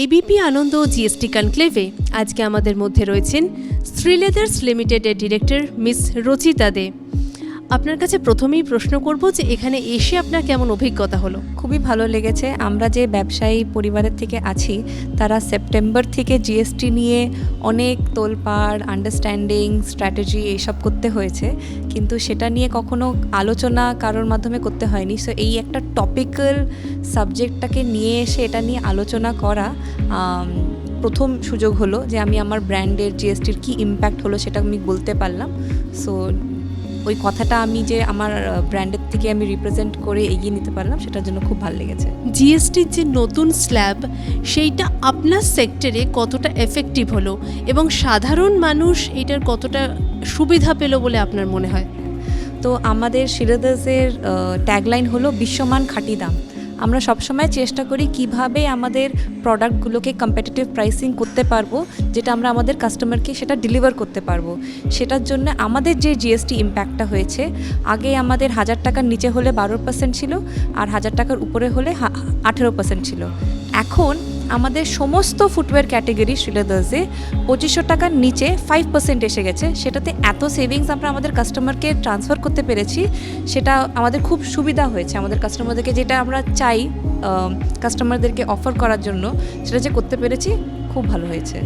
ABP আনন্দ ও GST কনক্লেভে আজকে আমাদের মধ্যে রয়েছেন শ্রীলেদার্স লিমিটেডের ডিরেক্টর মিস রচিতা দে। আপনার কাছে প্রথমেই প্রশ্ন করব যে এখানে এসে আপনার কেমন অভিজ্ঞতা হলো? খুবই ভালো লেগেছে। আমরা যে ব্যবসায়ী পরিবারের থেকে আছি তারা সেপ্টেম্বর থেকে জিএসটি নিয়ে অনেক তোলপাড়, আন্ডারস্ট্যান্ডিং, স্ট্র্যাটেজি এইসব করতে হয়েছে, কিন্তু সেটা নিয়ে কখনো আলোচনা কারোর মাধ্যমে করতে হয়নি। সো এই একটা টপিক্যাল সাবজেক্টটাকে নিয়ে এসে এটা নিয়ে আলোচনা করা প্রথম সুযোগ হলো যে আমি আমার ব্র্যান্ডের জিএসটির কী ইম্প্যাক্ট হলো সেটা আমি বলতে পারলাম। সো ওই কথাটা আমি যে আমার ব্র্যান্ডের থেকে আমি রিপ্রেজেন্ট করে এগিয়ে নিতে পারলাম, সেটার জন্য খুব ভালো লেগেছে। জিএসটির যে নতুন স্ল্যাব সেইটা আপনার সেক্টরে কতটা এফেক্টিভ হলো এবং সাধারণ মানুষ এটার কতটা সুবিধা পেল বলে আপনার মনে হয়? তো আমাদের শ্রীলেদার্সের ট্যাগলাইন হলো বিশ্বমান খাঁটি দাম। আমরা সবসময় চেষ্টা করি কিভাবে আমাদের প্রোডাক্টগুলোকে কম্পিটিটিভ প্রাইসিং করতে পারবো, যেটা আমরা আমাদের কাস্টমারকে সেটা ডেলিভার করতে পারবো। সেটার জন্য আমাদের যে জিএসটি ইম্প্যাক্টটা হয়েছে, আগে আমাদের 1000 টাকার নিচে হলে 12% ছিল, আর 1000 টাকার উপরে হলে 18% ছিল। এখন আমাদের সমস্ত ফুটওয়্যার ক্যাটেগরি শ্রীলেদার্সে 2500 টাকার নিচে 5% এসে গেছে। সেটাতে এত সেভিংস আমরা আমাদের কাস্টমারকে ট্রান্সফার করতে পেরেছি, সেটা আমাদের খুব সুবিধা হয়েছে। আমাদের কাস্টমারদেরকে যেটা আমরা চাই কাস্টমারদেরকে অফার করার জন্য, সেটা যে করতে পেরেছি, খুব ভালো হয়েছে।